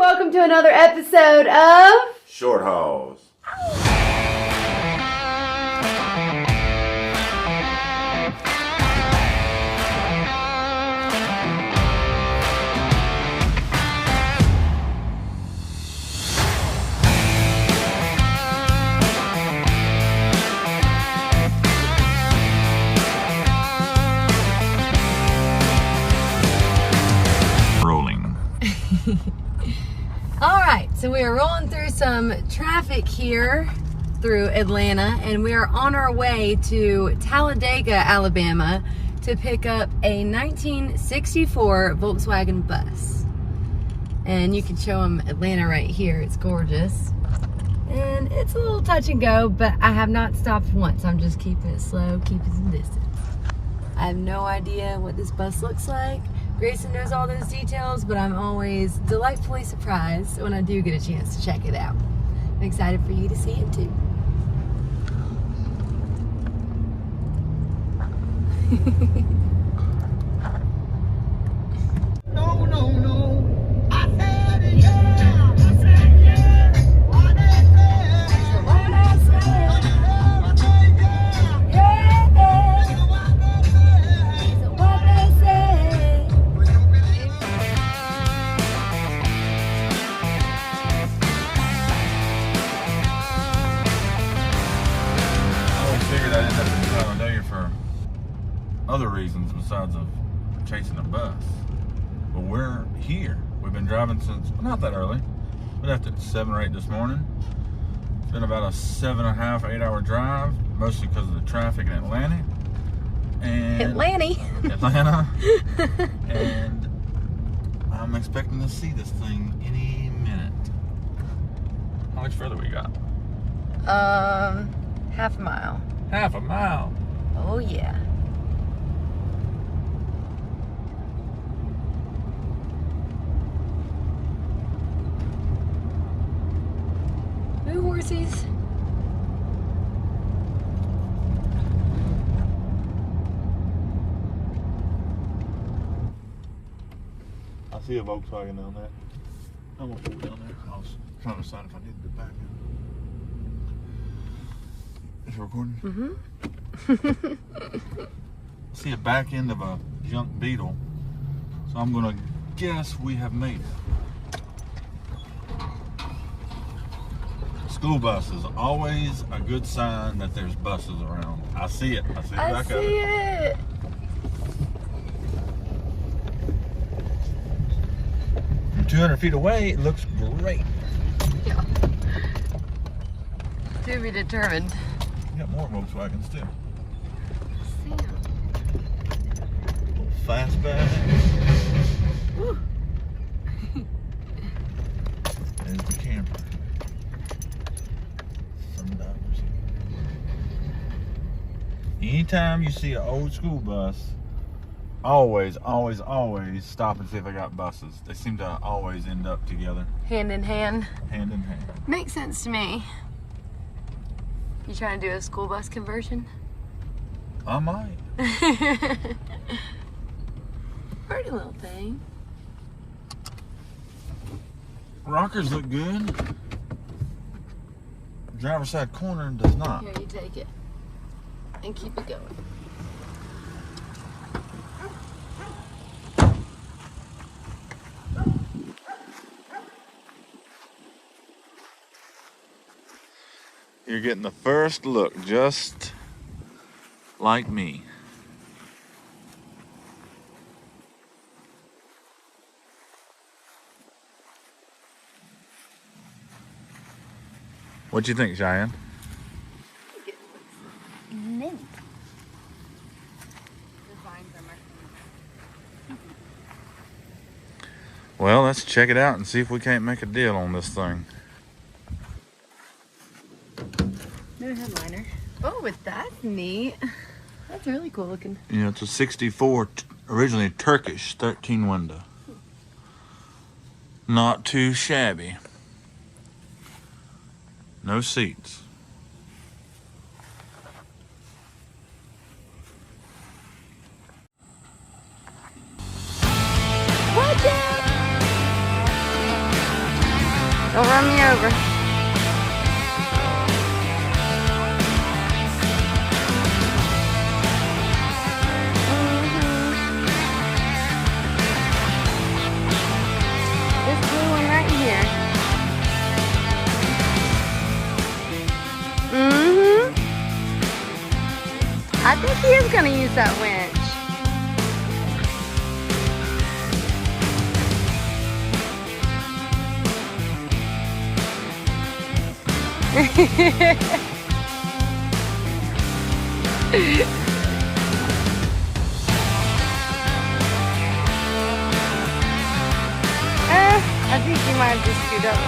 welcome to another episode of Short Hauls. Alright, so we are rolling through some traffic here through Atlanta, and we are on our way to Talladega, Alabama to pick up a 1964 Volkswagen bus. And you can show them Atlanta right here. It's gorgeous. And it's a little touch and go, but I have not stopped once. I'm just keeping it slow, keeping some distance. I have no idea what this bus looks like. Grayson knows all those details, but I'm always delightfully surprised when I do get a chance to check it out. I'm excited for you to see it too. No, no, no. I said yeah. I said yeah. What they said. So what I said. I said yeah. Yeah. What they said. So what they say. Will you believe it? I always figured I'd end up in Talladega for other reasons besides of chasing a bus. But we're here. We've been driving since, well, not that early. We left at 7 or 8 this morning. It's been about a 7.5, 8 hour drive, mostly because of the traffic in Atlanta. And Atlanta. And I'm expecting to see this thing any minute. How much further we got? Half a mile. Half a mile. Oh yeah. Ooh, horsies. I see a Volkswagen down there. I'm gonna pull down there. I was trying to decide if I needed to back in. Is it recording? Mm-hmm. I see a back end of a junk Beetle. So I'm gonna guess we have made it. School bus is always a good sign that there's buses around. I see it. I see the I back see of it. it. From 200 feet away, it looks great. Yeah. To be determined. We got more Volkswagens too. Sam. Little fastback. Woo. There's the camper. $7. Anytime you see an old school bus, always stop and see if they got buses. They seem to always end up together, Hand in hand. hand in hand. Makes sense to me. You trying to do a school bus conversion? I might. Pretty little thing. Rockers look good. Driver's side corner does not. Here, you take it. And keep it going. You're getting the first look, just like me. What you think, Cheyenne? Mint. Well, let's check it out and see if we can't make a deal on this thing. No headliner. Oh, but that's neat. That's really cool looking. Yeah, it's a 64, originally Turkish, 13 window. Not too shabby. No seats. Watch out! Don't run me over. This blue one right here. I think he is going to use that winch. I think you might have just scoot up.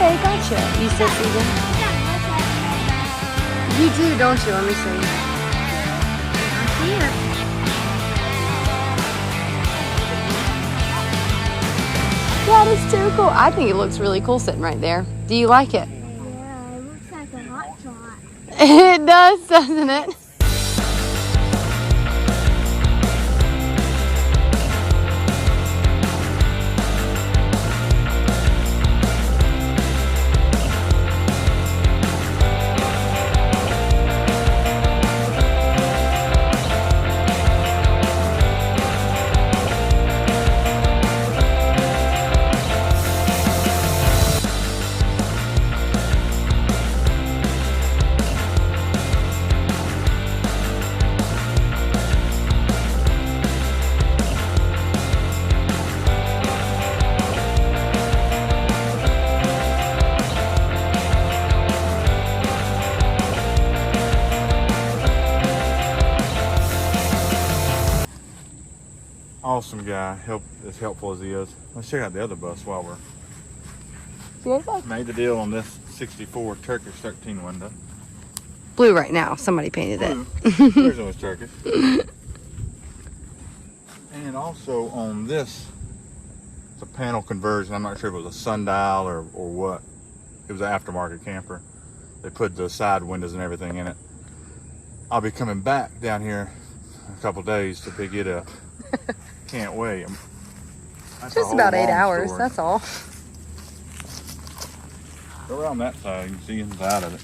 Okay, gotcha. You said Susan? You do, don't you? Let me see. I see it. That is too cool. I think it looks really cool sitting right there. Do you like it? Yeah, it looks like a hot shot. It does, doesn't it? Awesome guy, as helpful as he is. Let's check out the other bus while we're made the deal on this 64 Turkish 13 window. Blue right now. Somebody painted Blue. it. There's always Turkish. And also on this, it's a panel conversion. I'm not sure if it was a sundial or what. It was an aftermarket camper. They put the side windows and everything in it. I'll be coming back down here in a couple days to pick it up. Can't wait. That's Just about 8 hours, story. that's all. Go around that side, you can see inside of it.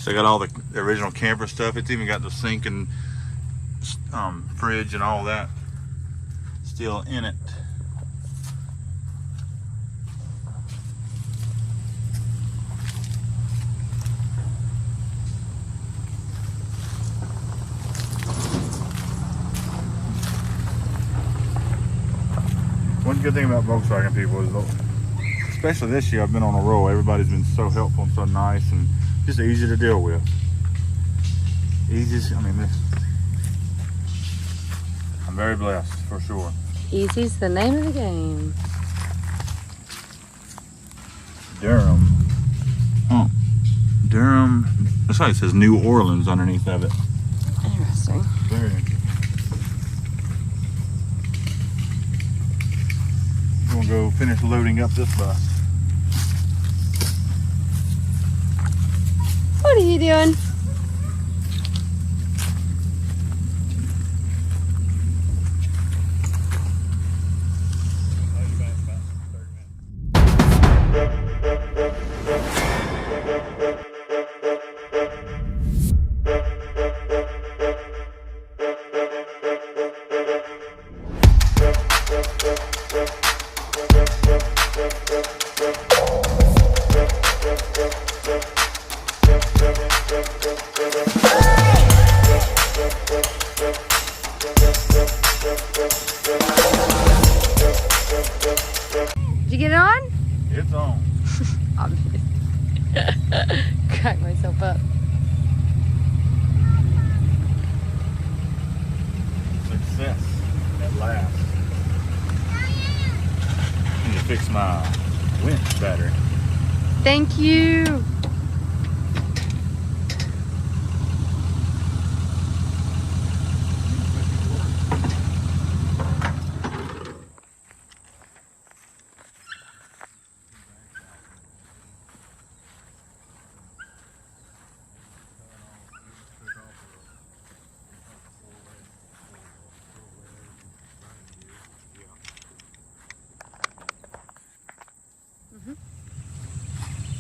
So I got all the original camper stuff. It's even got the sink and fridge and all that still in it. One good thing about Volkswagen people is, especially this year, I've been on a roll. Everybody's been so helpful and so nice and just easy to deal with. Easy, I mean, I'm very blessed for sure. Easy's the name of the game. Durham. Oh, Durham. That's why it says New Orleans underneath of it. Interesting. Very interesting. I'm gonna go finish loading up this bus. What are you doing? my winch battery. Thank you.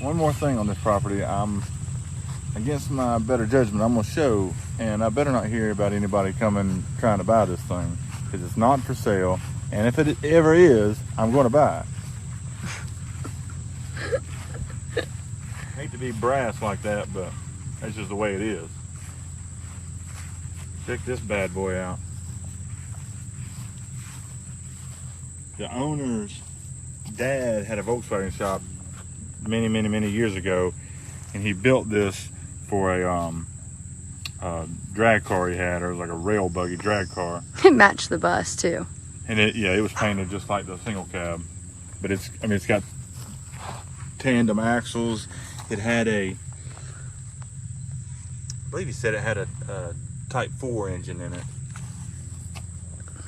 One more thing on this property, I'm against my better judgment, I'm gonna show, and I better not hear about anybody coming trying to buy this thing, because it's not for sale, and if it ever is, I'm gonna buy it. Hate to be brass like that, but that's just the way it is. Check this bad boy out. The owner's dad had a Volkswagen shop many years ago, and he built this for a drag car he had, or it was like a rail buggy drag car. It matched the bus too. And it was painted just like the single cab, but it's got tandem axles. It had I believe he said it had a Type 4 engine in it.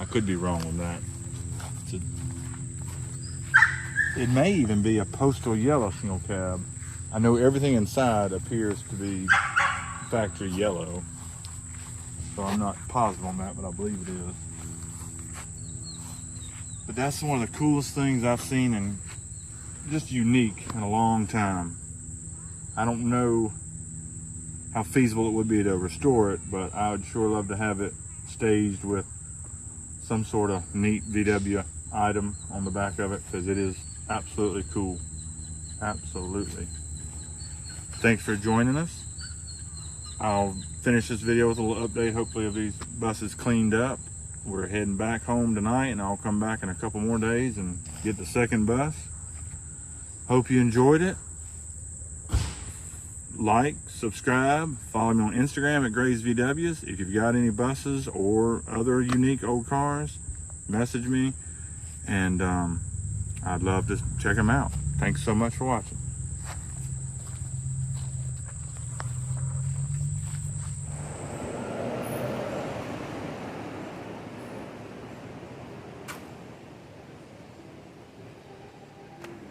I could be wrong with that. It may even be a postal yellow single cab. I know everything inside appears to be factory yellow, so I'm not positive on that, but I believe it is. But that's one of the coolest things I've seen, and just unique in a long time. I don't know how feasible it would be to restore it, but I would sure love to have it staged with some sort of neat VW item on the back of it, because it is absolutely cool. Absolutely. Thanks for joining us. I'll finish this video with a little update, hopefully, of these buses cleaned up. We're heading back home tonight, and I'll come back in a couple more days and get the second bus. Hope you enjoyed it. Like, subscribe, follow me on Instagram at graysvws. If you've got any buses or other unique old cars, message me, and I'd love to check them out. Thanks so much for watching.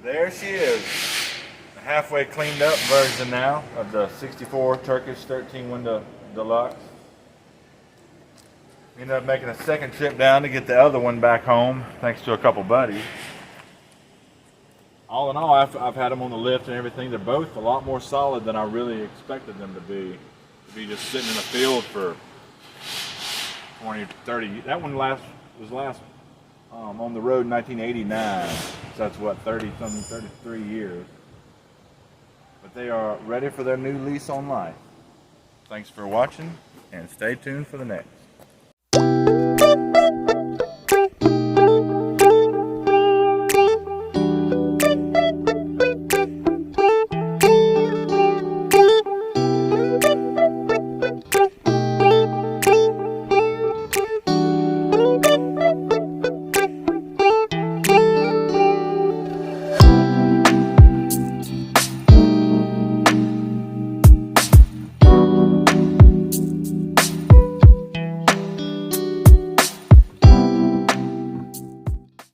There she is. A halfway cleaned up version now of the 64 Turkish 13 window deluxe. Ended up making a second trip down to get the other one back home, thanks to a couple buddies. All in all, I've had them on the lift and everything. They're both a lot more solid than I really expected them to be. To be just sitting in a field for 20, 30. That one was last on the road in 1989. So that's what, 33 years. But they are ready for their new lease on life. Thanks for watching, and stay tuned for the next.